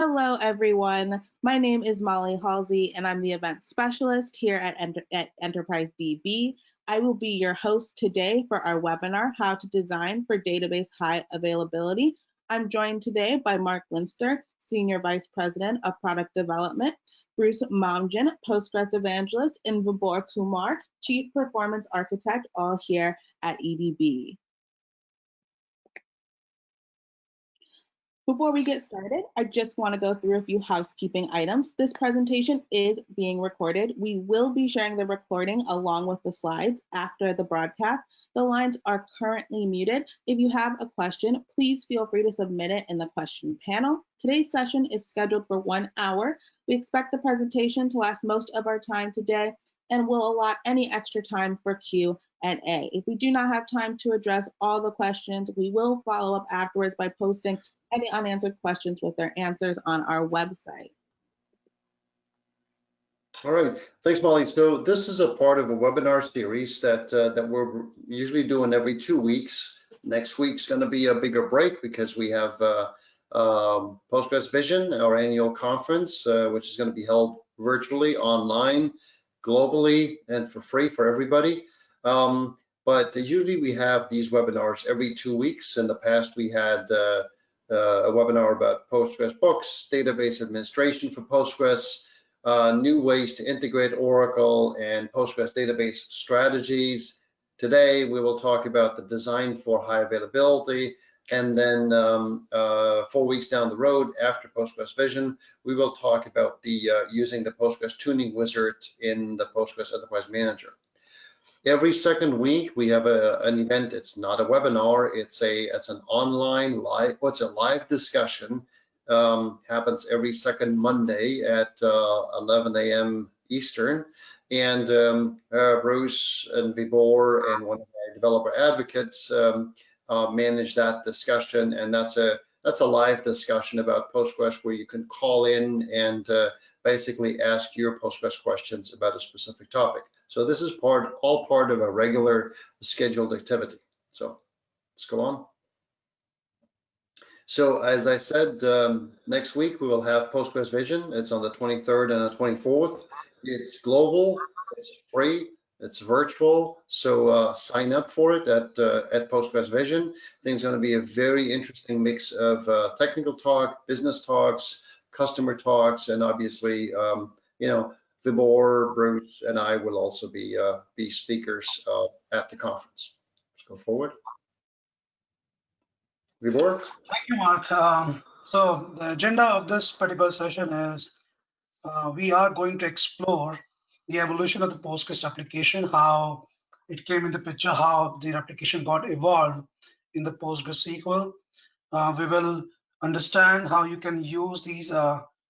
Hello, everyone. My name is Molly Halsey, and I'm the event specialist here at Enterprise DB. I will be your host today for our webinar, How to Design for Database High Availability. I'm joined today by Mark Linster, Senior Vice President of Product Development, Bruce Momjian, Postgres Evangelist, and Vibhor Kumar, Chief Performance Architect, all here at EDB. Before we get started, I just want to go through a few housekeeping items. This presentation is being recorded. We will be sharing the recording along with the slides after the broadcast. The lines are currently muted. If you have a question, please feel free to submit it in the question panel. Today's session is scheduled for 1 hour. We expect the presentation to last most of our time today and will allot any extra time for Q&A. If we do not have time to address all the questions, we will follow up afterwards by posting any unanswered questions with their answers on our website. All right, thanks, Molly. So this is a part of a webinar series that we're usually doing every 2 weeks. Next week's going to be a bigger break because we have Postgres Vision, our annual conference, which is going to be held virtually, online, globally, and for free for everybody. But usually we have these webinars every 2 weeks. In the past, we had a webinar about Postgres books, database administration for Postgres, new ways to integrate Oracle and Postgres database strategies. Today, we will talk about the design for high availability. And then 4 weeks down the road, after Postgres Vision, we will talk about the using the Postgres tuning wizard in the Postgres Enterprise Manager. Every second week we have an event. It's not a webinar. It's an online live. What's a live discussion? Happens every second Monday at 11 a.m. Eastern. And Bruce and Vibhor and one of our developer advocates manage that discussion. And that's a live discussion about Postgres where you can call in and basically ask your Postgres questions about a specific topic. So this is all part of a regular scheduled activity. So let's go on. So as I said, next week we will have Postgres Vision. It's on the 23rd and the 24th. It's global, it's free, it's virtual. So sign up for it at Postgres Vision. I think it's going to be a very interesting mix of technical talk, business talks, customer talks, and obviously, Vibhor, Bruce, and I will also be speakers at the conference. Let's go forward. Vibhor? Thank you, Mark. So the agenda of this particular session is we are going to explore the evolution of the Postgres application, how it came in the picture, how the application got evolved in the Postgres SQL. We will understand how you can use these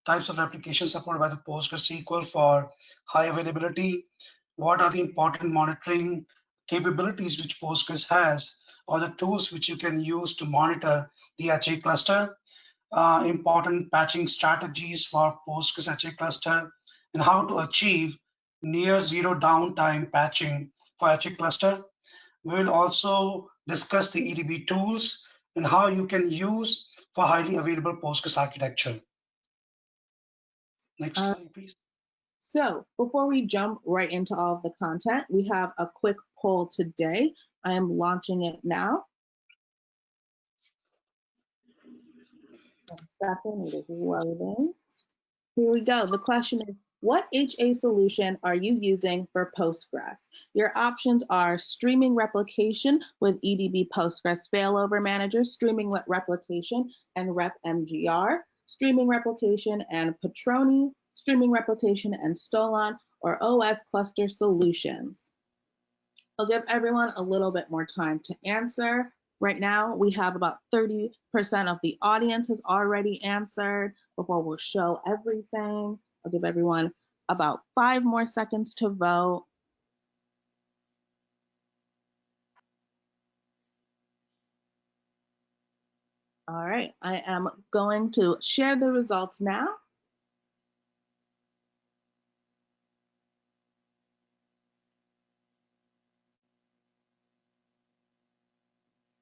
types of applications supported by the Postgres SQL for high availability. What are the important monitoring capabilities which Postgres has, or the tools which you can use to monitor the H.A cluster, important patching strategies for Postgres H.A cluster, and how to achieve near zero downtime patching for H.A cluster. We will also discuss the EDB tools and how you can use for highly available Postgres architecture. Next slide, please. So before we jump right into all of the content, we have a quick poll today. I am launching it now. 1 second, it is loading. Here we go. The question is, what H.A solution are you using for Postgres? Your options are streaming replication with EDB Postgres Failover Manager, streaming replication and RepMGR, streaming replication and Patroni, streaming replication and Stolon, or OS cluster solutions. I'll give everyone a little bit more time to answer. Right now, we have about 30% of the audience has already answered. Before we'll show everything, I'll give everyone about 5 more seconds to vote. All right, I am going to share the results now.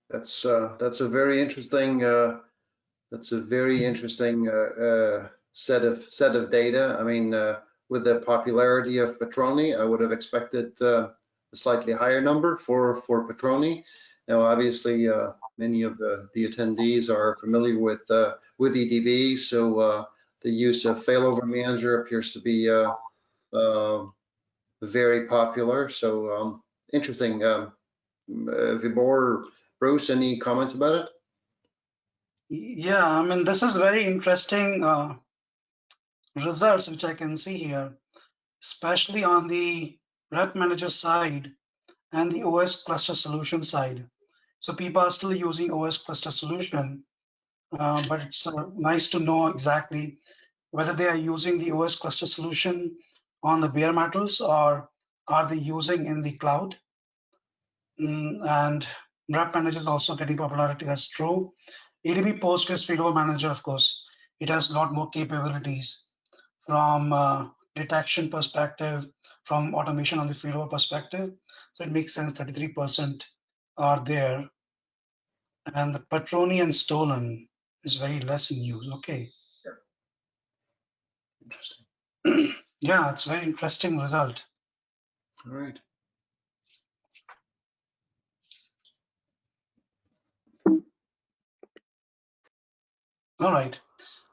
That's a very interesting That's a very interesting set of data. I mean, with the popularity of Patroni, I would have expected a slightly higher number for Patroni. Now, obviously, many of the attendees are familiar with EDB, so the use of Failover Manager appears to be very popular. So interesting. Vibor, Bruce, any comments about it? Yeah, I mean, this is very interesting results which I can see here, especially on the Rep Manager side and the OS cluster solution side. So people are still using OS cluster solution, but it's nice to know exactly whether they are using the OS cluster solution on the bare metals or are they using in the cloud. And Rep Manager is also getting popularity, that's true. EDB Postgres Failover Manager, of course, it has a lot more capabilities from detection perspective, from automation on the failover perspective. So it makes sense 33% are there. And the Patroni and Stolen is very less in use. Okay. Interesting. Yeah, it's a very interesting result. All right. All right.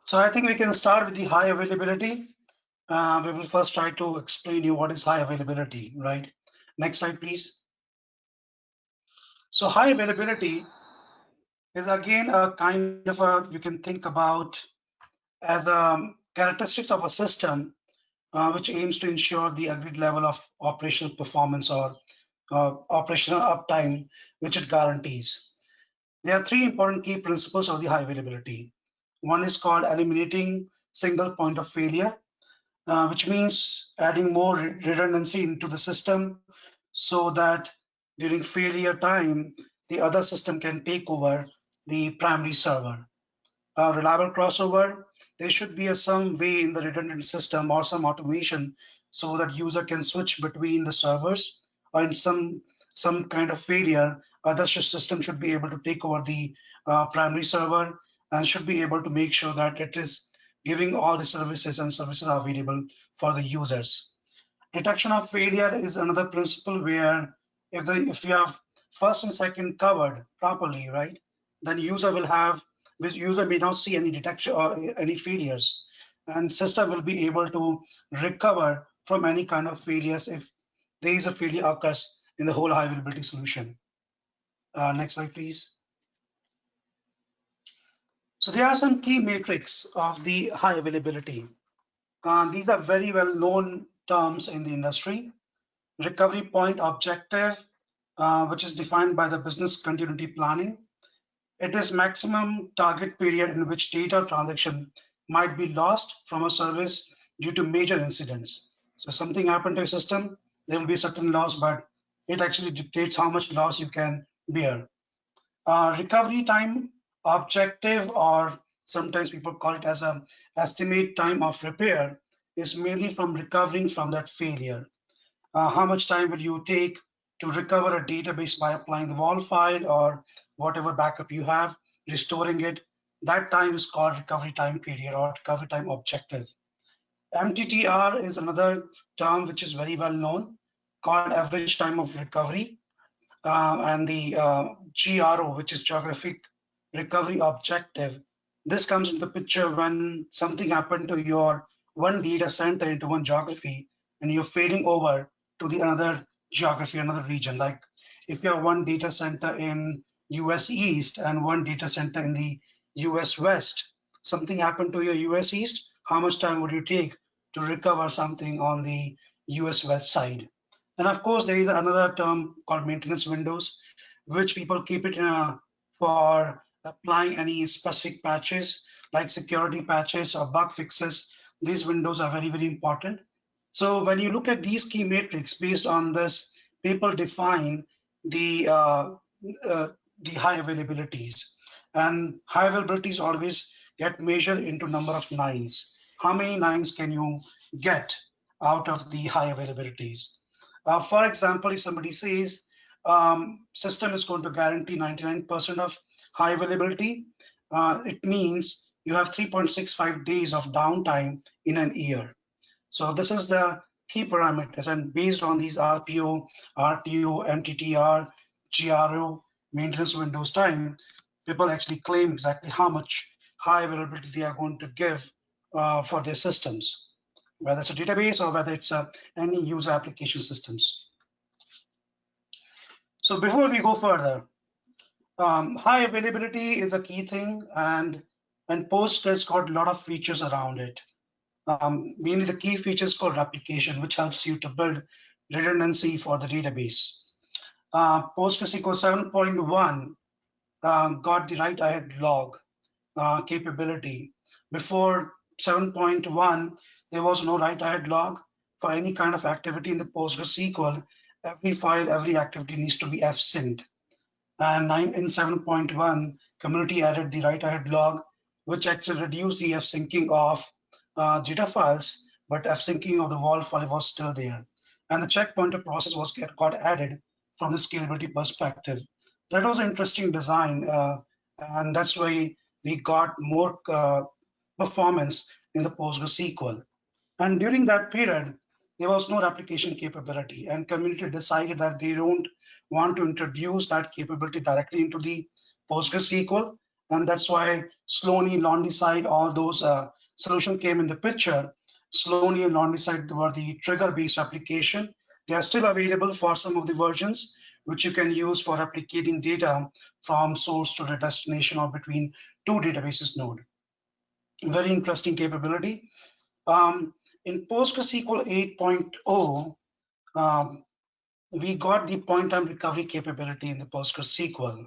So I think we can start with the high availability. We will first try to explain you what is high availability, right? Next slide, please. So high availability is again a kind of you can think about as a characteristic of a system which aims to ensure the agreed level of operational performance or operational uptime, which it guarantees. There are three important key principles of the high availability. One is called eliminating single point of failure, which means adding more redundancy into the system so that during failure time, the other system can take over the primary server. Reliable crossover, there should be some way in the redundant system or some automation so that user can switch between the servers, or in some kind of failure, other system should be able to take over the primary server and should be able to make sure that it is giving all the services and services are available for the users. Detection of failure is another principle where if you have first and second covered properly, right, then user may not see any detection or any failures, and system will be able to recover from any kind of failures if there is a failure occurs in the whole high availability solution. Next slide, please. So there are some key metrics of the high availability. These are very well known terms in the industry. Recovery point objective, which is defined by the business continuity planning. It is maximum target period in which data transaction might be lost from a service due to major incidents. So something happened to a system, there will be certain loss, but it actually dictates how much loss you can bear. Recovery time objective, or sometimes people call it as an estimate time of repair, is mainly from recovering from that failure. How much time will you take to recover a database by applying the WAL file or whatever backup you have, restoring it? That time is called recovery time period or recovery time objective. MTTR is another term which is very well known, called average time of recovery. And the GRO, which is geographic recovery objective. This comes into the picture when something happened to your one data center into one geography and you're fading over to the another geography, another region. Like if you have one data center in US East and one data center in the US West, something happened to your US East, how much time would you take to recover something on the US West side? And of course, there is another term called maintenance windows, which people keep it for applying any specific patches like security patches or bug fixes. These windows are very, very important. So when you look at these key metrics based on this, people define the high availabilities. And high availabilities always get measured into number of nines. How many nines can you get out of the high availabilities? For example, if somebody says system is going to guarantee 99% of high availability, it means you have 3.65 days of downtime in an year. So this is the key parameters, and based on these RPO, RTO, MTTR, GRO, maintenance windows time, people actually claim exactly how much high availability they are going to give for their systems, whether it's a database or whether it's any user application systems. So before we go further, high availability is a key thing, and Postgres got a lot of features around it. Mainly the key features called replication, which helps you to build redundancy for the database. PostgreSQL 7.1 got the write ahead log capability. Before 7.1, there was no write ahead log for any kind of activity in the PostgreSQL. Every file, every activity needs to be fsynced. And in 7.1, community added the write ahead log, which actually reduced the fsyncing of data files, but fsyncing of the WAL file was still there. And the checkpointer process got added from the scalability perspective. That was an interesting design, and that's why we got more performance in the PostgreSQL. And during that period, there was no replication capability, and community decided that they don't want to introduce that capability directly into the PostgreSQL, and that's why Sloaney, Londeside, all those solutions came in the picture. Sloaney and Londeside were the trigger-based application. They are still available for some of the versions, which you can use for replicating data from source to the destination or between two databases node. Very interesting capability. In PostgreSQL 8.0, we got the point time recovery capability in the PostgreSQL.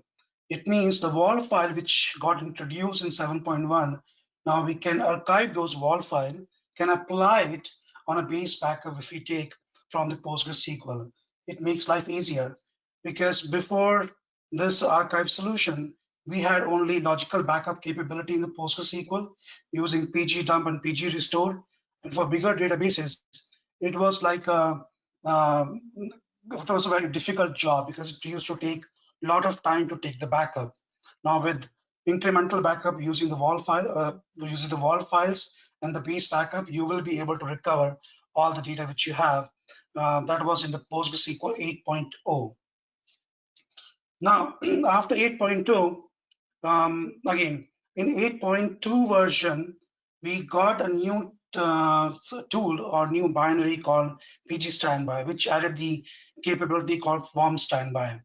It means the WAL file which got introduced in 7.1, now we can archive those WAL file, can apply it on a base backup if we take from the PostgreSQL. It makes life easier because before this archive solution, we had only logical backup capability in the PostgreSQL using pgdump and pgrestore. And for bigger databases, it was like it was a very difficult job because it used to take a lot of time to take the backup. Now with incremental backup using the WAL file, using the WAL files and the base backup, you will be able to recover all the data which you have. That was in the PostgreSQL 8.0. Now after 8.2, again in 8.2 version, we got a new tool or new binary called PG Standby, which added the capability called warm standby.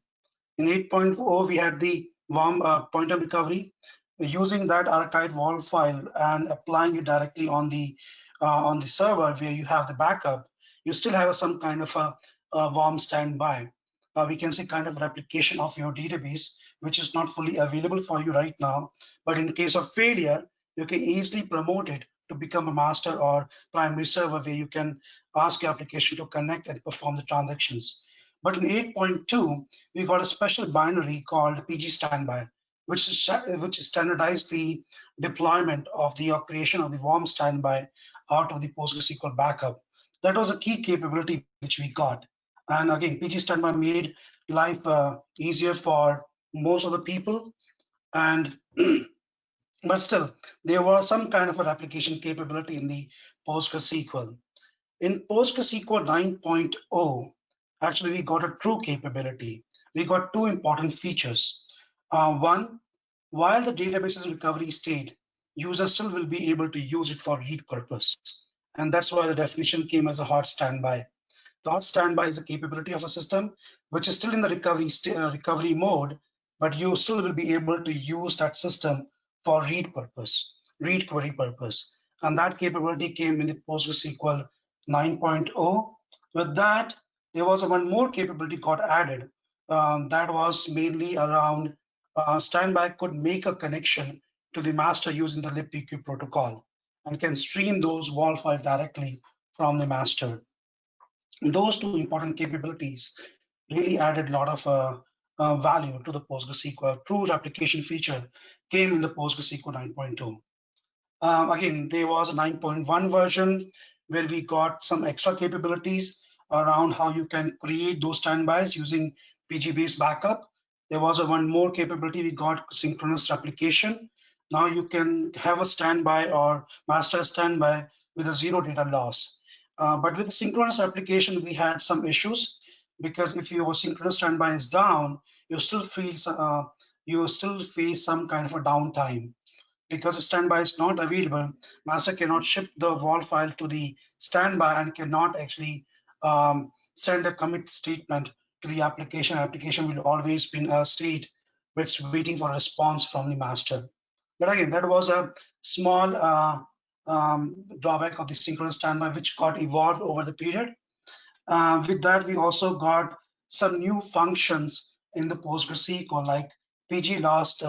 In 8.0, we had the warm point of recovery. Using that archived WAL file and applying it directly on the server where you have the backup, you still have some kind of a warm standby. We can say kind of replication of your database, which is not fully available for you right now. But in case of failure, you can easily promote it to become a master or primary server where you can ask your application to connect and perform the transactions. But in 8.2, we got a special binary called PG Standby, which standardized the deployment of the creation of the warm standby out of the PostgreSQL backup. That was a key capability which we got. And again, PG Standby made life easier for most of the people. And but still, there was some kind of a replication capability in the PostgreSQL. In PostgreSQL 9.0, actually we got a true capability. We got two important features. One, while the database is in recovery state, users still will be able to use it for read purpose. And that's why the definition came as a hot standby. The hot standby is a capability of a system which is still in the recovery mode, but you still will be able to use that system for read purpose, read query purpose. And that capability came in the PostgreSQL 9.0. With that, there was one more capability got added that was mainly around standby could make a connection to the master using the libpq protocol and can stream those WAL files directly from the master. And those two important capabilities really added a lot of value to the PostgreSQL. True replication feature came in the PostgreSQL 9.2. Again, there was a 9.1 version where we got some extra capabilities around how you can create those standbys using PG-based backup. There was one more capability we got, synchronous replication. Now you can have a standby or master standby with a zero data loss. But with the synchronous application, we had some issues because if your synchronous standby is down, you still face some kind of a downtime. Because if standby is not available, master cannot ship the WAL file to the standby and cannot actually send a commit statement to the application. Application will always be in a state which waiting for a response from the master. But again, that was a small drawback of the synchronous standby, which got evolved over the period. With that, we also got some new functions in the PostgreSQL, like PG last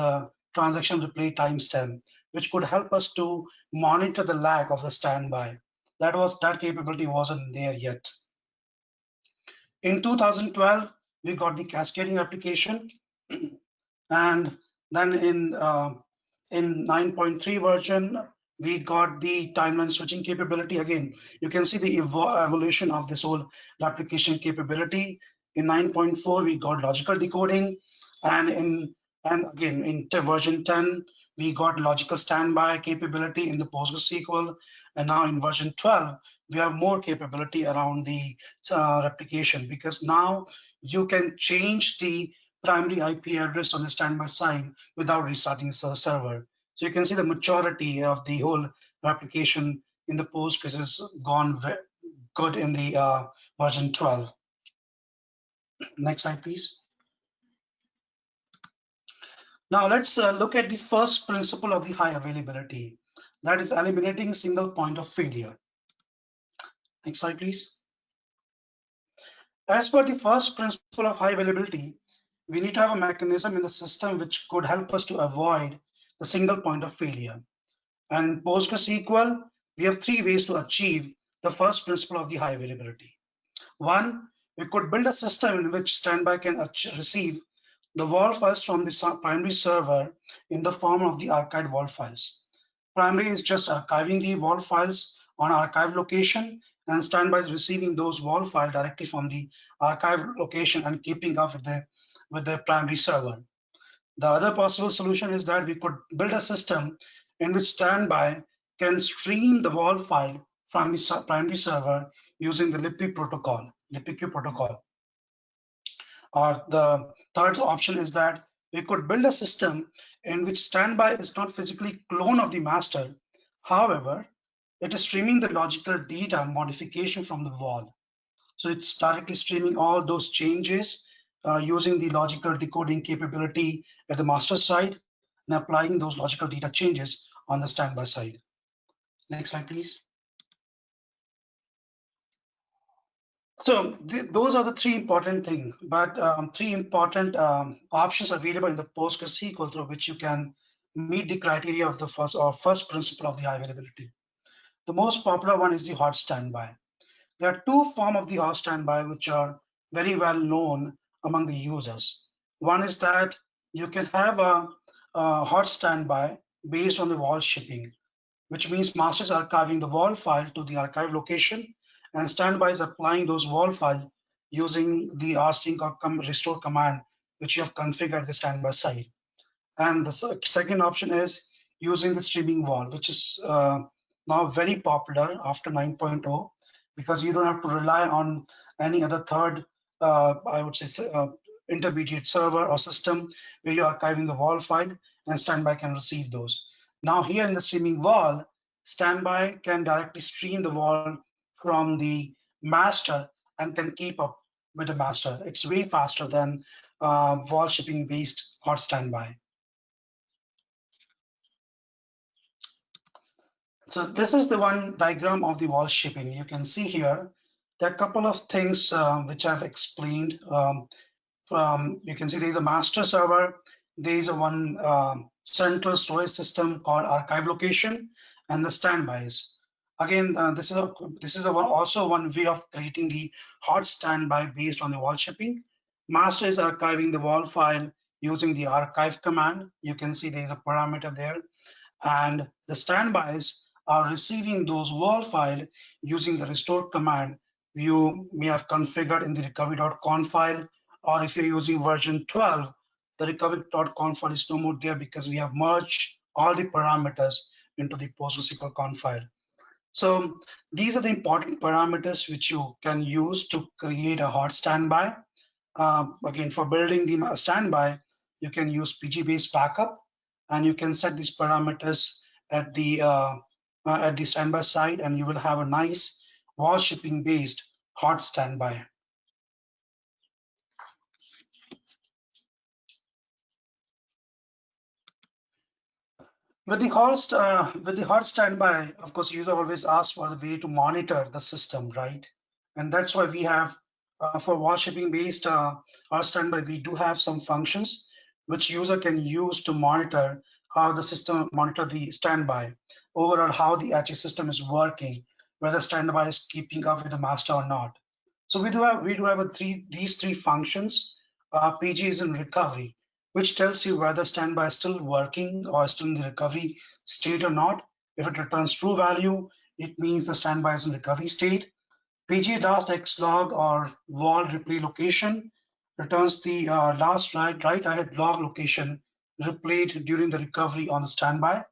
transaction replay timestamp, which could help us to monitor the lag of the standby. That capability wasn't there yet. In 2012, we got the cascading application, and then in 9.3 version, we got the timeline switching capability. Again, you can see the evolution of this whole application capability. In 9.4, we got logical decoding, and again in version 10, we got logical standby capability in the PostgreSQL, and now in version 12, we have more capability around the replication, because now you can change the primary IP address on the standby side without restarting the server. So you can see the maturity of the whole replication in the Postgres has gone very good in the version 12. Next slide, please. Now let's look at the first principle of the high availability, that is eliminating single point of failure. Next slide, please. As per the first principle of high availability, we need to have a mechanism in the system which could help us to avoid the single point of failure. And in PostgreSQL, we have three ways to achieve the first principle of the high availability. One, we could build a system in which standby can receive the WAL files from the primary server in the form of the archived WAL files. Primary is just archiving the WAL files on archive location, and standby is receiving those WAL files directly from the archive location and keeping up with the primary server. The other possible solution is that we could build a system in which standby can stream the WAL file from the primary server using the LibP protocol, LibPQ protocol. Or the third option is that we could build a system in which standby is not physically clone of the master. However, it is streaming the logical data modification from the WAL. So it's directly streaming all those changes using the logical decoding capability at the master side and applying those logical data changes on the standby side. Next slide, please. So those are the three important things, but three important options available in the PostgreSQL through which you can meet the criteria of the first principle of the high availability. The most popular one is the hot standby. There are two forms of the hot standby which are very well known among the users. One is that you can have a hot standby based on the WAL shipping, which means master is archiving the WAL file to the archive location, and standby is applying those WAL file using the rsync or restore command, which you have configured the standby side. And the second option is using the streaming WAL, which is now very popular after 9.0, because you don't have to rely on any other third, I would say, intermediate server or system where you're archiving the WAL file and standby can receive those. Now here in the streaming WAL, standby can directly stream the WAL from the master and can keep up with the master. It's way faster than WAL shipping based hot standby. So this is the one diagram of the WAL shipping. You can see here there are a couple of things which I've explained. You can see there's a master server, there's a one central storage system called archive location, and the standbys. Again, this is also one way of creating the hot standby based on the WAL shipping. Master is archiving the WAL file using the archive command. You can see there's a parameter there, and the standbys are receiving those WAL file using the restore command you may have configured in the recovery.conf file, or if you're using version 12, the recovery.conf file is no more there because we have merged all the parameters into the PostgreSQL conf file. So these are the important parameters which you can use to create a hot standby. Again, for building the standby, you can use PG-based backup, and you can set these parameters at the standby side, and you will have a nice WAL shipping based hot standby. With the hot standby, of course, user always asks for the way to monitor the system, right? And that's why we have for WAL shipping based hot standby, we do have some functions which user can use to monitor how the system monitor the standby, overall how the HA system is working, whether standby is keeping up with the master or not. So we do have these three functions. PG is in recovery, which tells you whether standby is still working or still in the recovery state or not. If it returns true value, it means the standby is in recovery state. PG last X log or WAL replay location returns the last write ahead log location replayed during the recovery on the standby.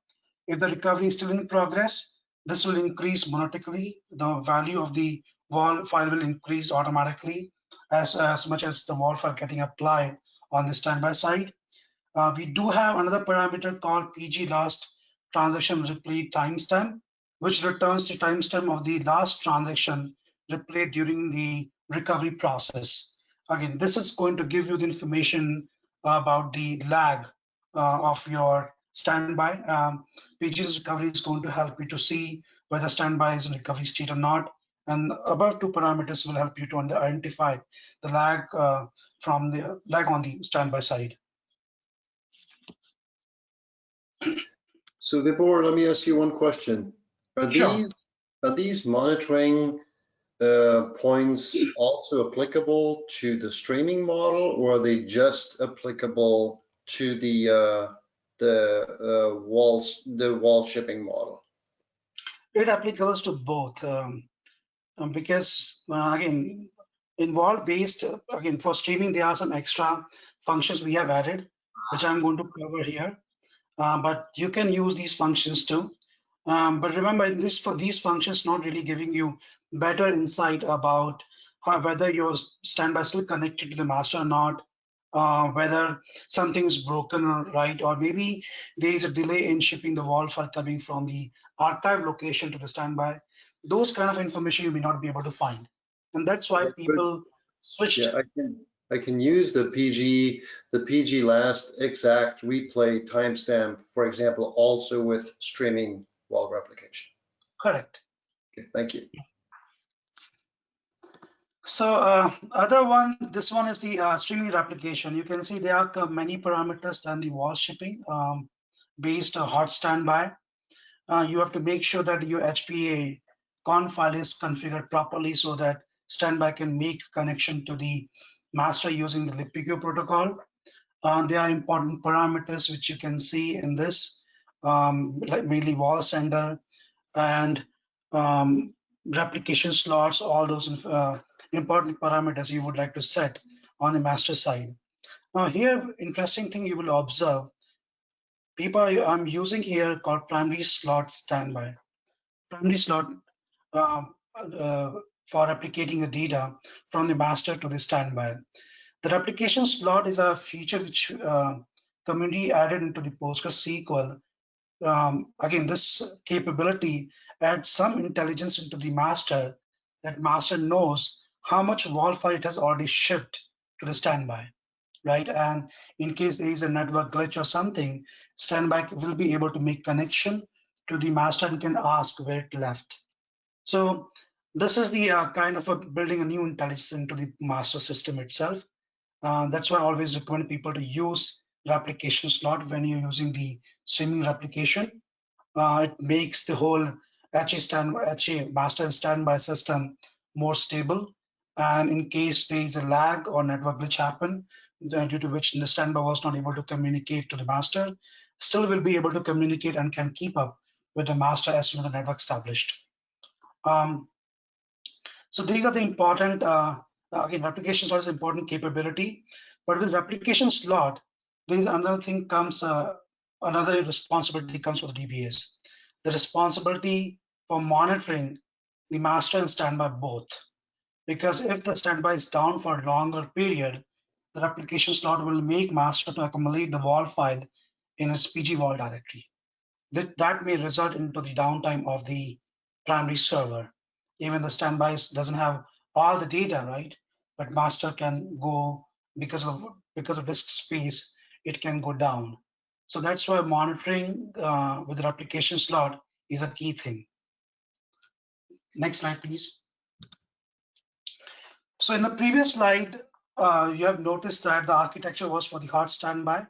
If the recovery is still in progress, this will increase monotonically. The value of the WAL file will increase automatically as much as the WAL file getting applied on the standby side. We do have another parameter called PG last transaction replay timestamp, which returns the timestamp of the last transaction replayed during the recovery process. Again, this is going to give you the information about the lag of your standby. PG's recovery is going to help you to see whether standby is in recovery state or not. And above two parameters will help you to identify the lag from the lag on the standby side. So Vibor, let me ask you one question. Sure. Are these monitoring points also applicable to the streaming model, or are they just applicable to the WAL shipping model? It applicables to both because again, in WAL based, again, for streaming, there are some extra functions we have added, which I'm going to cover here. But you can use these functions too. But remember, for these functions not really giving you better insight about whether your standby is still connected to the master or not, whether something is broken or right, or maybe there is a delay in shipping the WAL file coming from the archive location to the standby. Those kind of information you may not be able to find, and that's why people switched. Yeah, I can use the PG last exact replay timestamp, for example, also with streaming WAL replication. Correct. Okay, thank you. So other one, this one is the streaming replication. You can see there are many parameters than the WAL shipping based hot standby. You have to make sure that your HPA conf file is configured properly so that standby can make connection to the master using the libpq protocol. There are important parameters which you can see in this, like mainly WAL sender and replication slots, all those important parameters you would like to set on the master side. Now here, interesting thing you will observe, I'm using here called primary slot standby. Primary slot for replicating the data from the master to the standby. The replication slot is a feature which community added into the PostgreSQL. Again, this capability adds some intelligence into the master, that master knows how much WAL file it has already shipped to the standby, right? And in case there is a network glitch or something, standby will be able to make connection to the master and can ask where it left. So this is the kind of building a new intelligence into the master system itself. That's why I always recommend people to use replication slot when you're using the streaming replication. It makes the whole HA master and standby system more stable. And in case there is a lag or network glitch happen, due to which the standby was not able to communicate to the master, still will be able to communicate and can keep up with the master as soon as the network established. So these are the important, again, replication slot is important capability, but with replication slot, there is another thing comes another responsibility comes with DBAs. The responsibility for monitoring the master and standby both. Because if the standby is down for a longer period, the replication slot will make master to accumulate the WAL file in its PG WAL directory. That may result into the downtime of the primary server. Even the standby doesn't have all the data, right? But master can go because of disk space, it can go down. So that's why monitoring with the replication slot is a key thing. Next slide, please. So in the previous slide, you have noticed that the architecture was for the hot standby,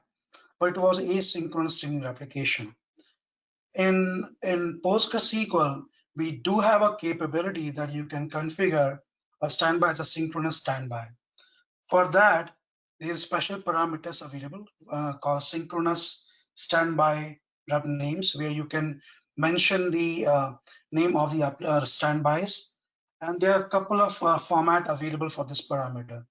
but it was asynchronous streaming replication. In PostgreSQL, we do have a capability that you can configure a standby as a synchronous standby. For that, there are special parameters available called synchronous standby rep names, where you can mention the name of the standbys. And there are a couple of format available for this parameter.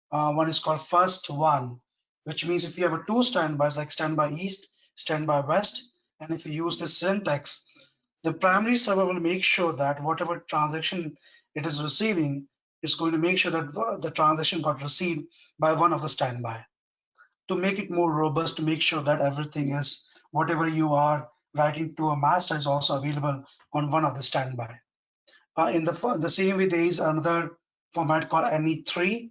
One is called first one, which means if you have two standbys like standby east, standby west, and if you use this syntax, the primary server will make sure that whatever transaction it is receiving is going to make sure that the transaction got received by one of the standby. To make it more robust, to make sure that everything is, whatever you are writing to a master is also available on one of the standby. In the same way, there is another format called any3.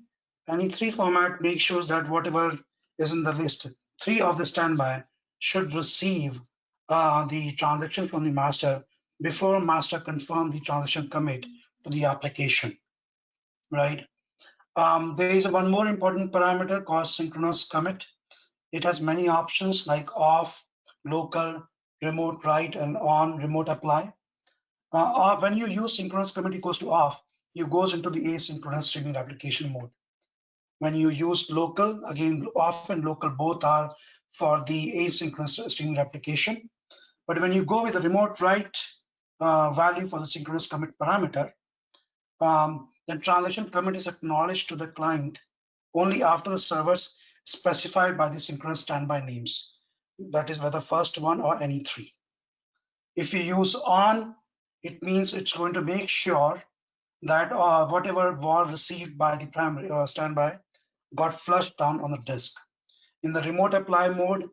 Any3 format makes sure that whatever is in the list 3 of the standby should receive the transaction from the master before master confirm the transaction commit to the application, right? There is one more important parameter called synchronous commit. It has many options like off, local, remote write, and on, remote apply. When you use synchronous commit equals to off, you goes into the asynchronous streaming application mode. When you use local, again, off and local both are for the asynchronous streaming application. But when you go with the remote write value for the synchronous commit parameter, then transaction commit is acknowledged to the client only after the servers specified by the synchronous standby names. That is whether first one or any three. If you use on, it means it's going to make sure that whatever WAL received by the primary standby got flushed down on the disk. In the remote apply mode,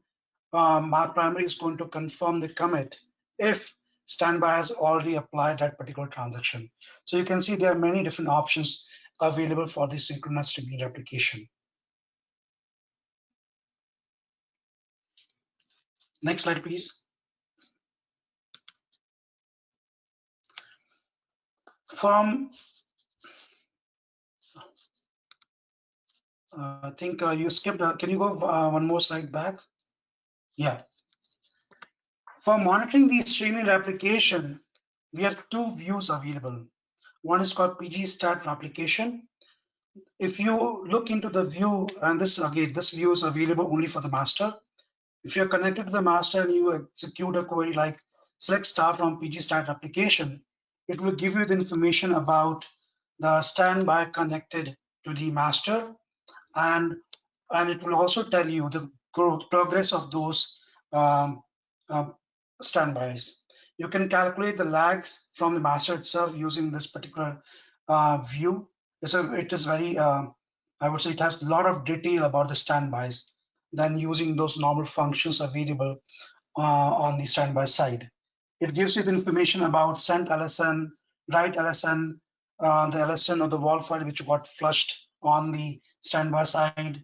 my primary is going to confirm the commit if standby has already applied that particular transaction. So you can see there are many different options available for the synchronous streaming replication. Next slide, please. I think you skipped. Can you go one more slide back? Yeah. For monitoring the streaming replication, we have two views available. One is called PG stat replication. If you look into the view, and this view is available only for the master. If you're connected to the master and you execute a query like select star from PG stat application, it will give you the information about the standby connected to the master, and it will also tell you the progress of those standbys. You can calculate the lags from the master itself using this particular view. So it is very, I would say it has a lot of detail about the standbys than using those normal functions available on the standby side. It gives you the information about sent LSN, write LSN, the LSN of the WAL file which got flushed on the standby side.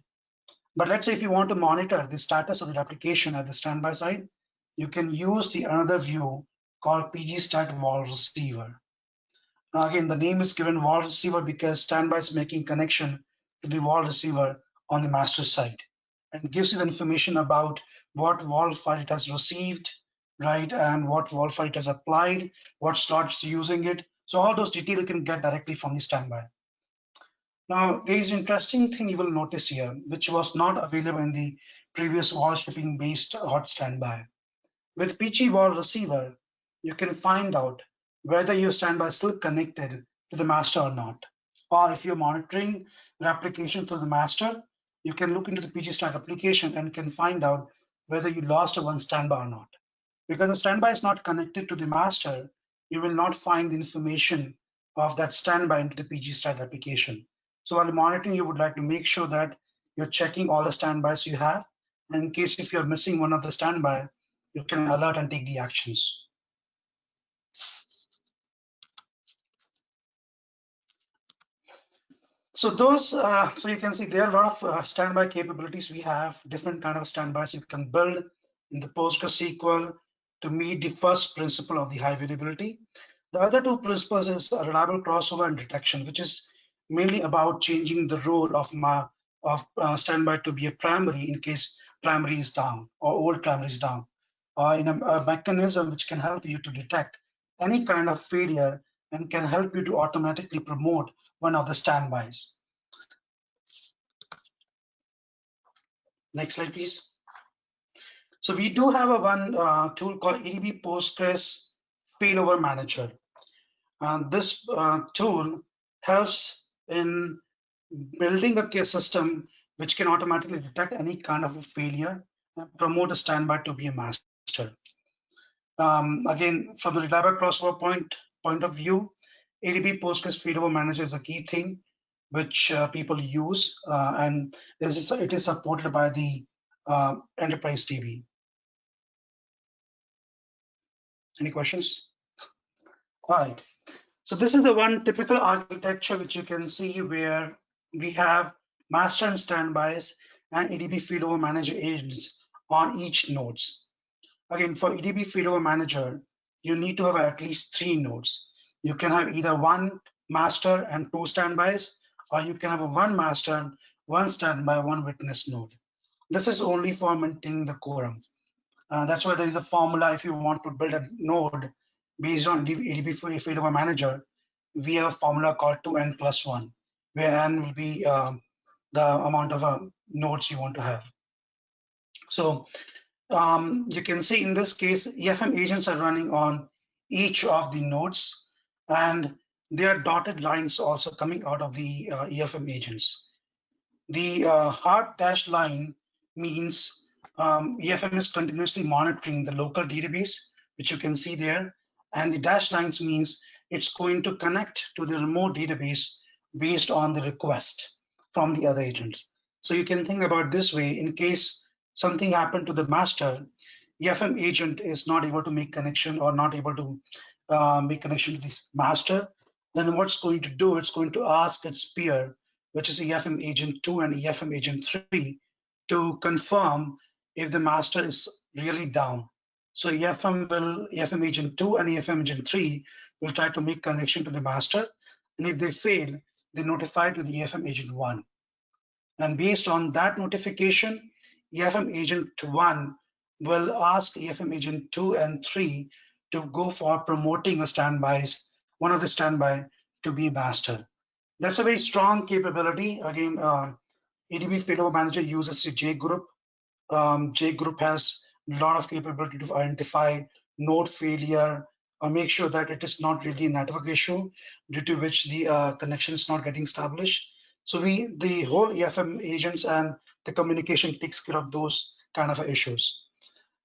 But let's say if you want to monitor the status of the application at the standby side, you can use the another view called pgstat WAL receiver. Now again, the name is given WAL receiver because standby is making connection to the WAL receiver on the master side, and gives you the information about what WAL file it has received, right, and what WAL file it has applied, what slots using it. So all those details you can get directly from the standby. Now, there is an interesting thing you will notice here, which was not available in the previous WAL shipping based hot standby. With PG WAL receiver, you can find out whether your standby is still connected to the master or not. Or if you're monitoring the application through the master, you can look into the PG stat application and can find out whether you lost a one standby or not. Because the standby is not connected to the master, you will not find the information of that standby into the pgstat application. So while monitoring, you would like to make sure that you're checking all the standbys you have. And in case if you're missing one of the standby, you can alert and take the actions. So so you can see there are a lot of standby capabilities. We have different kind of standbys you can build in the PostgreSQL to meet the first principle of the high availability. The other two principles is a reliable crossover and detection, which is mainly about changing the role of standby to be a primary in case primary is down or old primary is down, or in a mechanism which can help you to detect any kind of failure and can help you to automatically promote one of the standbys. Next slide, please. So we do have one tool called EDB Postgres Failover Manager. This tool helps in building a system which can automatically detect any kind of a failure and promote a standby to be a master. Again, from the reliable crossover point of view, EDB Postgres Failover Manager is a key thing which people use, and it is supported by the Enterprise DB. Any questions? All right. So this is the one typical architecture which you can see where we have master and standbys and EDB Failover Manager agents on each nodes. Again, for EDB Failover Manager, you need to have at least 3 nodes. You can have either one master and 2 standbys, or you can have a one master, one standby, one witness node. This is only for maintaining the quorum. That's why there is a formula if you want to build a node based on EDB Failover Manager. We have a formula called 2n plus 1, where n will be the amount of nodes you want to have. So you can see in this case, EFM agents are running on each of the nodes, and there are dotted lines also coming out of the EFM agents. The hard dashed line means EFM is continuously monitoring the local database, which you can see there. And the dashed lines means it's going to connect to the remote database based on the request from the other agents. So you can think about this way: in case something happened to the master, EFM agent is not able to make connection or not able to make connection to this master, then what's going to do, it's going to ask its peer, which is EFM agent 2 and EFM agent 3, to confirm if the master is really down. So EFM agent 2 and EFM agent 3 will try to make connection to the master, and if they fail, they notify to the EFM agent 1. And based on that notification, EFM agent 1 will ask EFM agent 2 and 3 to go for promoting one of the standby to be master. That's a very strong capability. Again, EDB Failover Manager uses the J group. J group has a lot of capability to identify node failure or make sure that it is not really a network issue due to which the connection is not getting established. So the whole EFM agents and the communication takes care of those kind of issues.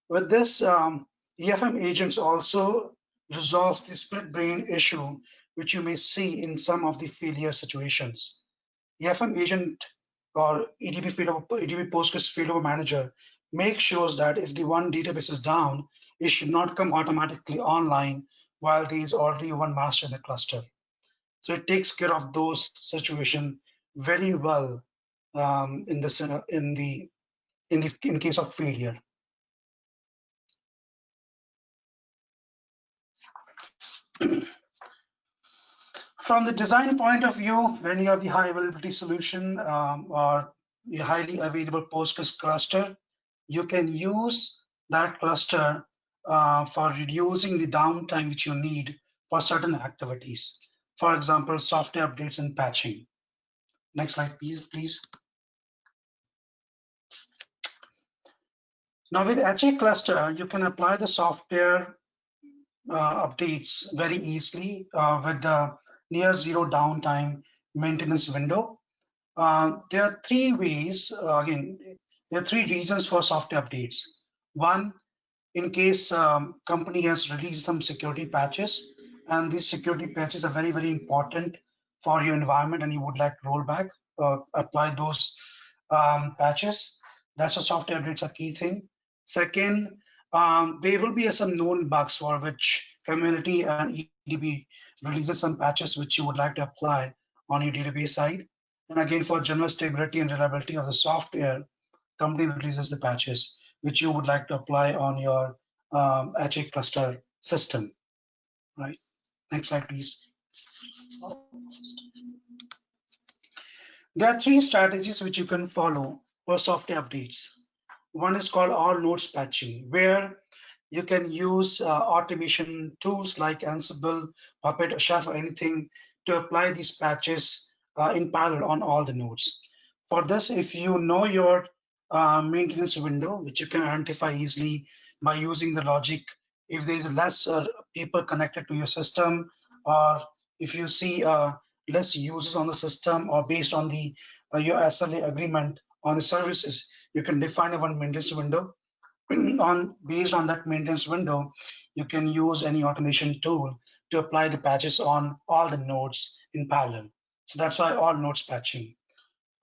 With this, EFM agents also resolve the split brain issue, which you may see in some of the failure situations. EFM agent or EDB Postgres Failover Manager makes sure that if the one database is down, it should not come automatically online while there is already one master in the cluster. So it takes care of those situations very well in case of failure. From the design point of view, when you have the high availability solution or the highly available Postgres cluster, you can use that cluster for reducing the downtime which you need for certain activities. For example, software updates and patching. Next slide, please. Now with H.A cluster, you can apply the software updates very easily with the near zero downtime maintenance window. There are 3 ways, again, there are 3 reasons for software updates. One, in case company has released some security patches, and these security patches are very, very important for your environment, and you would like to roll back, apply those patches. That's a software update's a key thing. Second, there will be some known bugs for which community and EDB releases some patches which you would like to apply on your database side. And again, for general stability and reliability of the software, company releases the patches which you would like to apply on your H.A cluster system, right? Next slide, please. There are three strategies which you can follow for software updates. One is called all nodes patching, where you can use automation tools like Ansible, Puppet, or Chef, or anything to apply these patches in parallel on all the nodes. For this, if you know your maintenance window, which you can identify easily by using the logic, if there is less people connected to your system, or if you see less users on the system, or based on the your SLA agreement on the services, you can define a one maintenance window. Based on that maintenance window, you can use any automation tool to apply the patches on all the nodes in parallel. So that's why all nodes patching.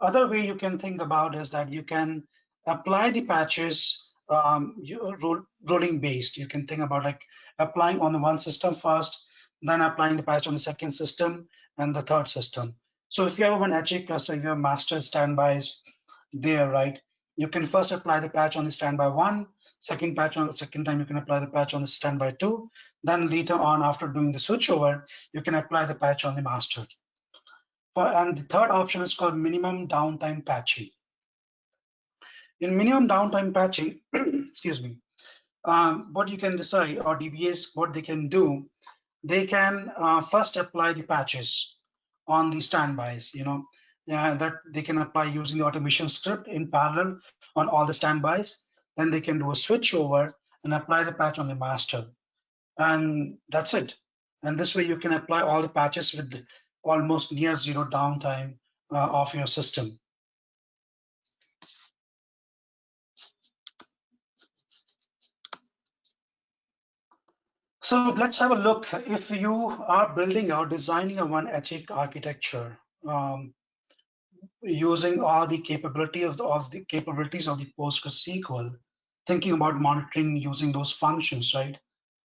Other way you can think about is that you can apply the patches rolling based. You can think about like applying on the one system first, then applying the patch on the second system and the third system. So if you have one H.A cluster, you have master standbys there, right? You can first apply the patch on the standby one, second patch on the second time, you can apply the patch on the standby two. Then later on, after doing the switchover, you can apply the patch on the master. And the third option is called minimum downtime patching. In minimum downtime patching, excuse me, what you can decide, or DBAs, what they can do, they can first apply the patches on the standbys, that they can apply using the automation script in parallel on all the standbys. Then they can do a switch over and apply the patch on the master. And that's it. And this way you can apply all the patches with almost near zero downtime of your system. So let's have a look. If you are building or designing a one H.A architecture, using all the capabilities of the PostgreSQL, thinking about monitoring using those functions, right?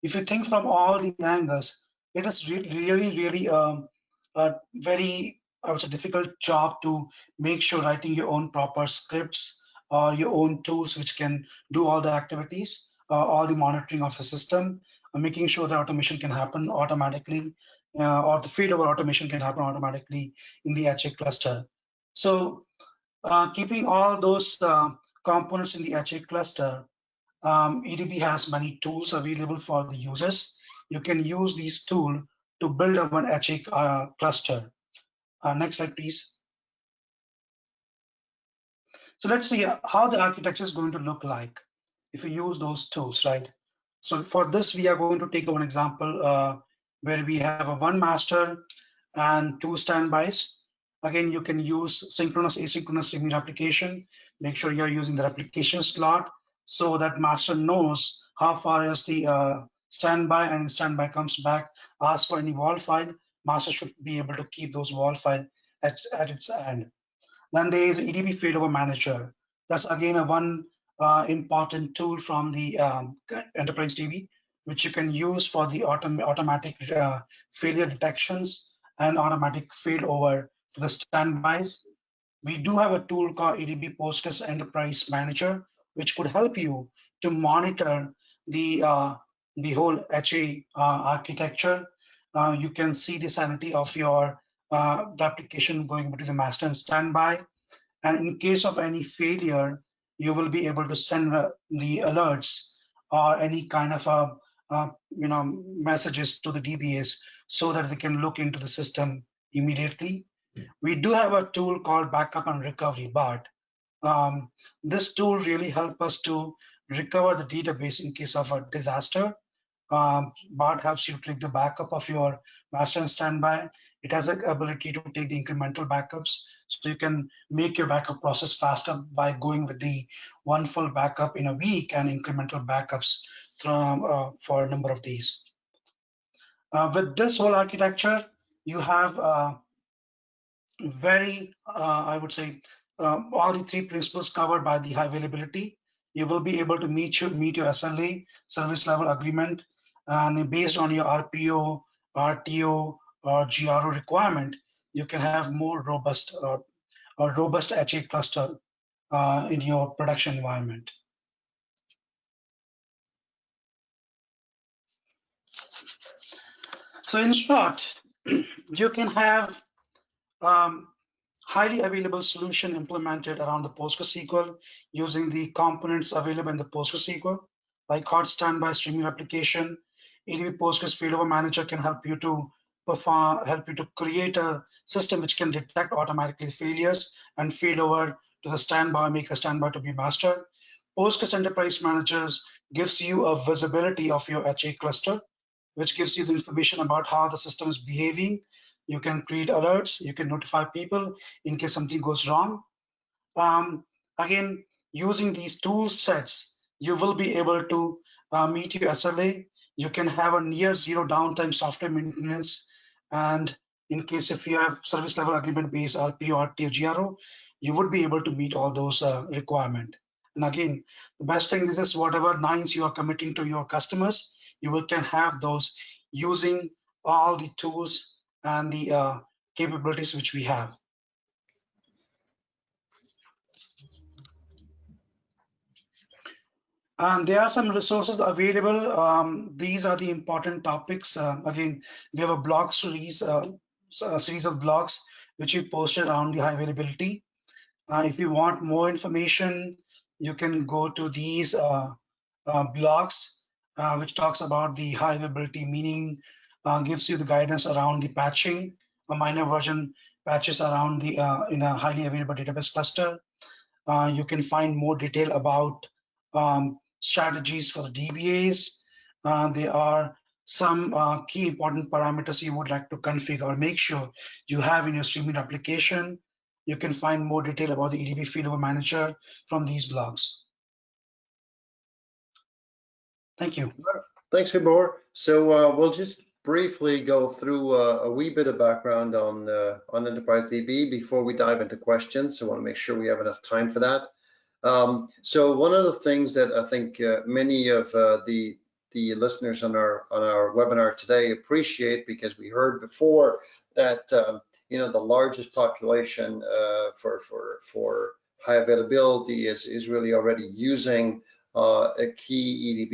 If you think from all the angles, it is really a very, I would say, difficult job to make sure writing your own proper scripts or your own tools which can do all the activities, all the monitoring of the system, making sure the automation can happen automatically, or the failover automation can happen automatically in the H.A cluster. So keeping all those components in the H.A cluster, EDB has many tools available for the users. You can use these tools to build a one H.A cluster. Next slide, please. So let's see how the architecture is going to look like if we use those tools, right? So for this, we are going to take one example where we have a one master and two standbys. Again, you can use synchronous, asynchronous replication. Make sure you're using the replication slot so that master knows how far is the standby, and standby comes back, asks for any WAL file. Master should be able to keep those WAL file at its end. Then there is EDB Failover Manager. That's again a one important tool from the Enterprise DB, which you can use for the automatic failure detections and automatic failover to the standbys. We do have a tool called EDB Postgres Enterprise Manager, which could help you to monitor the whole H.A architecture. You can see the sanity of your application going between the master and standby. And in case of any failure, you will be able to send the alerts or any kind of messages to the DBAs so that they can look into the system immediately. We do have a tool called Backup and Recovery, BART. This tool really helps us to recover the database in case of a disaster. BART helps you take the backup of your master and standby. It has the ability to take the incremental backups, so you can make your backup process faster by going with the one full backup in a week and incremental backups for a number of days. With this whole architecture, you have I would say, all the three principles covered by the high availability. You will be able to meet your SLA, service level agreement, and based on your RPO, RTO, or GRO requirement, you can have more robust H.A cluster in your production environment. So in short, you can have highly available solution implemented around the PostgreSQL using the components available in the PostgreSQL, like hot standby streaming replication. EDB Postgres Failover Manager can help you to create a system which can detect automatically failures and failover to the standby, make a standby to be master. Postgres Enterprise Managers gives you a visibility of your H.A cluster, which gives you the information about how the system is behaving. You can create alerts, you can notify people in case something goes wrong. Again, using these tool sets, you will be able to meet your SLA. You can have a near zero downtime software maintenance. And in case if you have service level agreement based RPO, RTO, GRO, you would be able to meet all those requirements. And again, the best thing is this, whatever nines you are committing to your customers, can have those using all the tools and the capabilities which we have. And there are some resources available. These are the important topics. Again, we have a blog series, a series of blogs which we posted around the high availability. If you want more information, you can go to these blogs, which talks about the high availability, meaning gives you the guidance around the patching, a minor version patches around the in a highly available database cluster. You can find more detail about strategies for the DBAs. There are some key important parameters you would like to configure or make sure you have in your streaming application. You can find more detail about the EDB Failover Manager from these blogs. Thank you. Thanks, Vibhor. So we'll just briefly go through a wee bit of background on Enterprise DB before we dive into questions. So I want to make sure we have enough time for that. So one of the things that I think many of the listeners on our webinar today appreciate, because we heard before that you know, the largest population for high availability is really already using a key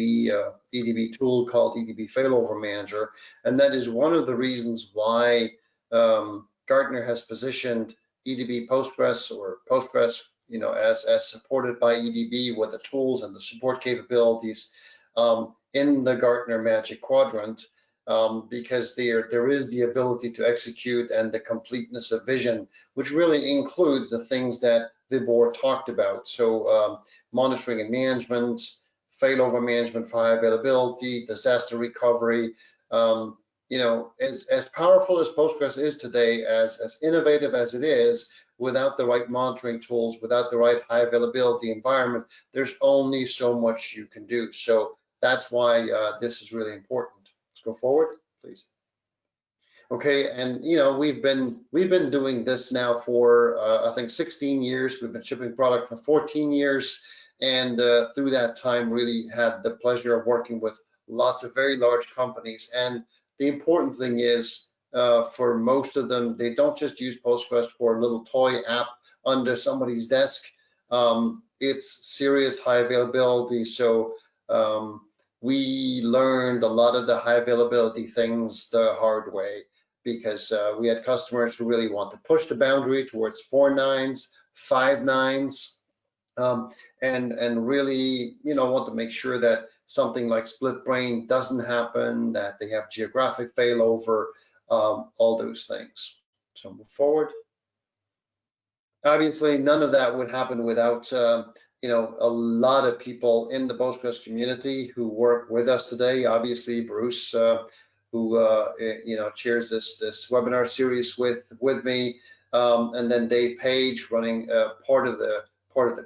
EDB tool called EDB Failover Manager, and that is one of the reasons why Gartner has positioned EDB Postgres or Postgres, you know, as supported by EDB with the tools and the support capabilities in the Gartner Magic Quadrant, because there is the ability to execute and the completeness of vision, which really includes the things that Vibhor talked about. So monitoring and management, failover management for high availability, disaster recovery. You know, as powerful as Postgres is today, as innovative as it is, without the right monitoring tools, without the right high availability environment, there's only so much you can do. So that's why this is really important. Let's go forward, please. Okay, and you know, we've been doing this now for I think 16 years. We've been shipping product for 14 years, and through that time, really had the pleasure of working with lots of very large companies. And the important thing is, for most of them, they don't just use Postgres for a little toy app under somebody's desk. It's serious high availability. So we learned a lot of the high availability things the hard way, because we had customers who really want to push the boundary towards 4 nines, 5 nines, and really, you know, want to make sure that something like split brain doesn't happen, that they have geographic failover, all those things. So move forward. Obviously, none of that would happen without a lot of people in the Postgres community who work with us today. Obviously, Bruce, who chairs this webinar series with me, and then Dave Page running part of the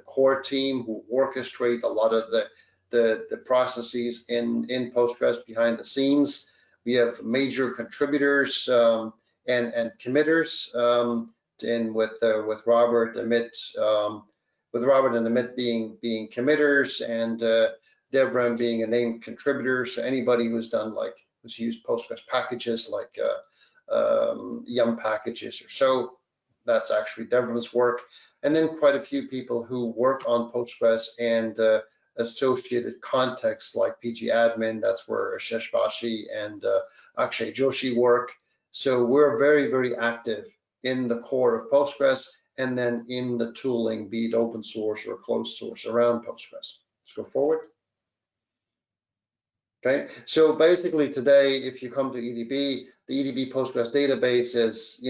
core team who orchestrate a lot of the processes in Postgres behind the scenes. We have major contributors and committers, and with Robert, Amit. With Robert and Amit being committers, and Deborah being a named contributor. So anybody who's used Postgres packages like Yum packages or so, that's actually Deborah's work. And then quite a few people who work on Postgres and associated contexts like PG admin. That's where Ashish Bashi and Akshay Joshi work. So we're very, very active in the core of Postgres, and then in the tooling, be it open source or closed source around Postgres. Let's go forward. Okay, so basically today, if you come to EDB, the EDB Postgres database is,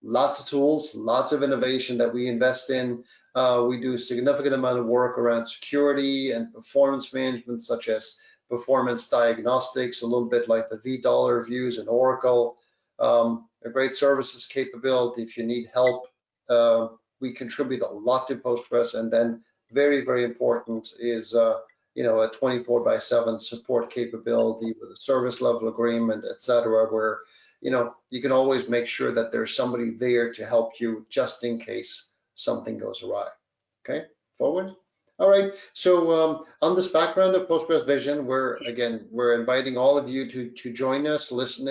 lots of tools, lots of innovation that we invest in. We do a significant amount of work around security and performance management, such as performance diagnostics, a little bit like the $V views in Oracle. A great services capability if you need help. We contribute a lot to Postgres, and then very, very important is a 24/7 support capability with a service level agreement, etc., where you can always make sure that there's somebody there to help you just in case something goes awry. Okay, forward. All right, so on this background of Postgres vision, we're inviting all of you to join us, listen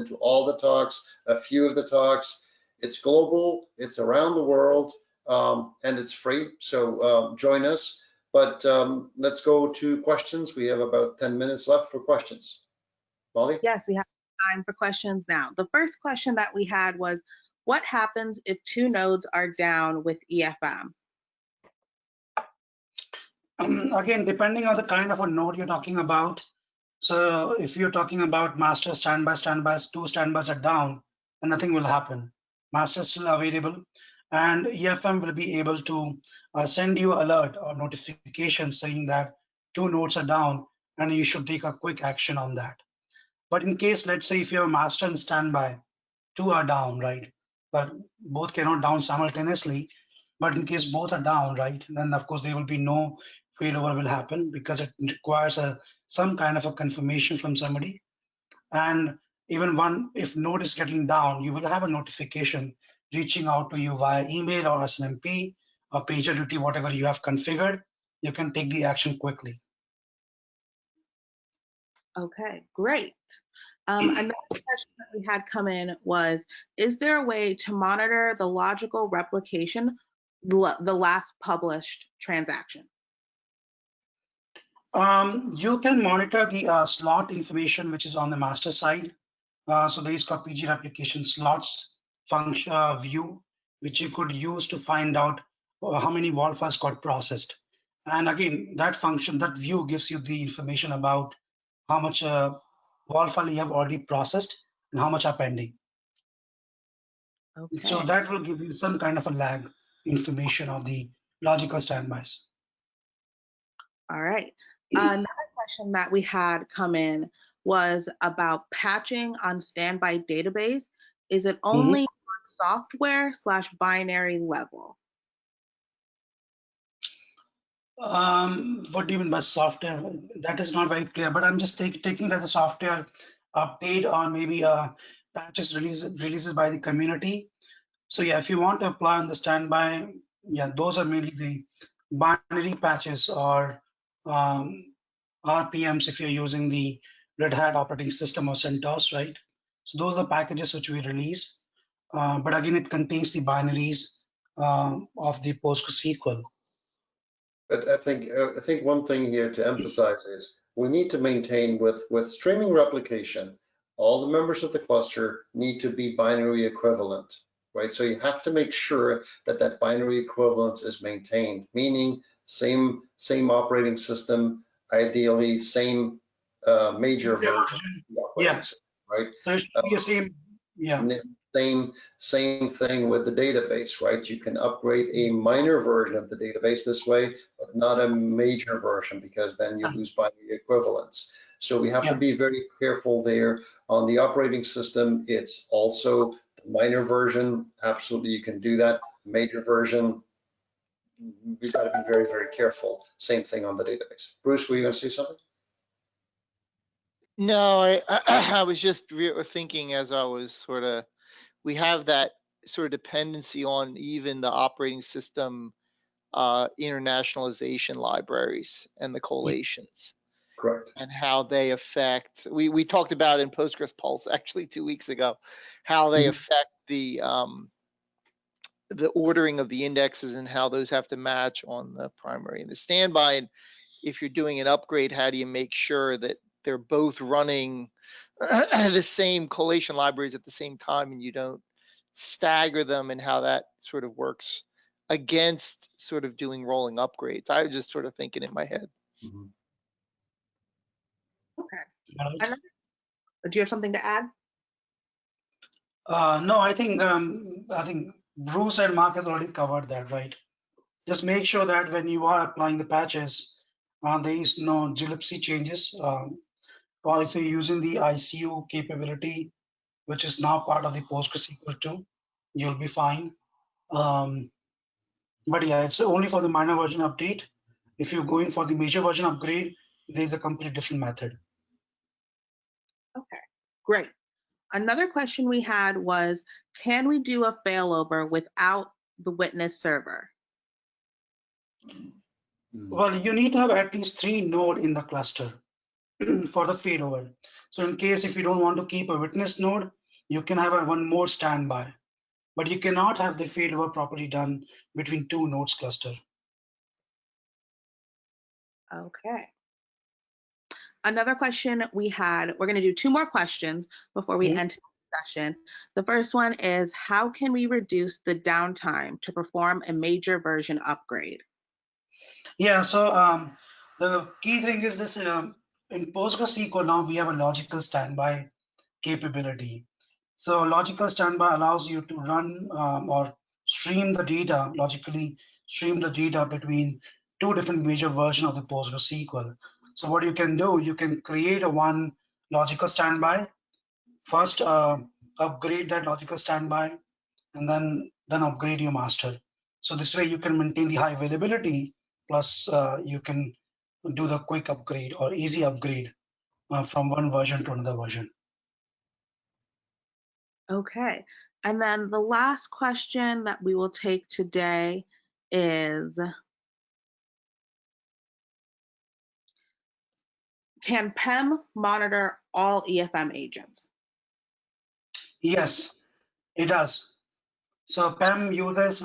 to all the talks, a few of the talks. It's global, it's around the world, and it's free, so join us. But let's go to questions. We have about 10 minutes left for questions. Molly? Yes, we have time for questions now. The first question that we had was, what happens if two nodes are down with EFM? Again, depending on the kind of a node you're talking about. So if you're talking about master standbys, two standbys are down, then nothing will happen. Master is still available, and EFM will be able to send you alert or notification saying that two nodes are down, and you should take a quick action on that. But in case, let's say if you have master and standby, two are down, right? But both cannot down simultaneously. But in case both are down, right, then of course there will be no failover will happen because it requires some kind of a confirmation from somebody. And even if node is getting down, you will have a notification reaching out to you via email or SNMP or PagerDuty, whatever you have configured. You can take the action quickly. Okay, great. Another question that we had come in was, is there a way to monitor the logical replication, the last published transaction? You can monitor the slot information which is on the master side. So there is called PG replication slots function view, which you could use to find out how many WAL files got processed. And again, that function, that view gives you the information about how much WAL file you have already processed and how much are pending. Okay. So that will give you some kind of a lag information of the logical standbys. All right. Another question that we had come in was about patching on standby database. Is it only on software / binary level? What do you mean by software? That is not very clear, but I'm just taking it as a software update or maybe patches releases by the community. So yeah, if you want to apply on the standby, yeah, those are mainly the binary patches or RPMs if you're using the Red Hat operating system or CentOS, right? So those are the packages which we release. But again, it contains the binaries of the PostgreSQL. But I think one thing here to emphasize is we need to maintain with streaming replication, all the members of the cluster need to be binary equivalent, right? So you have to make sure that that binary equivalence is maintained, meaning same operating system, ideally same major version of the operating system, right? So it should be the same Yeah. And then same thing with the database, right? You can upgrade a minor version of the database this way, but not a major version, because then you lose binary equivalence. So we have to be very careful there. On the operating system, it's also the minor version. Absolutely, you can do that. Major version, we've got to be very, very careful. Same thing on the database. Bruce, were you going to say something? No, I was just thinking as I was we have that sort of dependency on even the operating system internationalization libraries and the collations. Correct. And how they affect, we talked about in Postgres Pulse actually 2 weeks ago, how they affect the ordering of the indexes and how those have to match on the primary and the standby. And if you're doing an upgrade, how do you make sure that they're both running the same collation libraries at the same time and you don't stagger them, and how that sort of works against sort of doing rolling upgrades? I was just sort of thinking in my head. Okay. Do you have something to add? No, I think Bruce and Mark has already covered that, right? Just make sure that when you are applying the patches, there is no glibc changes. Or if you're using the ICU capability, which is now part of the PostgreSQL 2, you'll be fine. But yeah, it's only for the minor version update. If you're going for the major version upgrade, there's a completely different method. Okay, great. Another question we had was, can we do a failover without the witness server? Well, you need to have at least 3 nodes in the cluster for the failover. So in case if you don't want to keep a witness node, you can have one more standby, but you cannot have the failover properly done between 2 nodes cluster. Okay. Another question we had, we're going to do 2 more questions before we end the session. The first one is, how can we reduce the downtime to perform a major version upgrade? Yeah, so the key thing is this, in PostgreSQL now we have a logical standby capability. So logical standby allows you to run or stream the data, logically stream the data between 2 different major versions of the PostgreSQL. So what you can do, you can create a one logical standby, first upgrade that logical standby, and then upgrade your master. So this way you can maintain the high availability, plus you can do the quick upgrade or easy upgrade from one version to another version. Okay. And then the last question that we will take today is, can PEM monitor all EFM agents? Yes, it does. So PEM does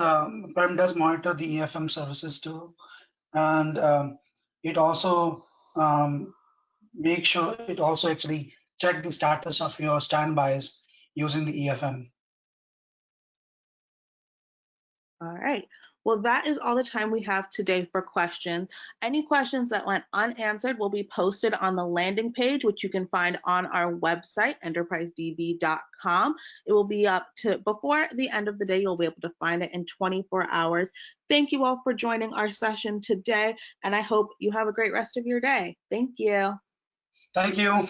monitor the EFM services too, and it also actually check the status of your standbys using the EFM. All right. Well, that is all the time we have today for questions. Any questions that went unanswered will be posted on the landing page, which you can find on our website, enterprisedb.com. It will be up to before the end of the day. You'll be able to find it in 24 hours. Thank you all for joining our session today, and I hope you have a great rest of your day. Thank you. Thank you.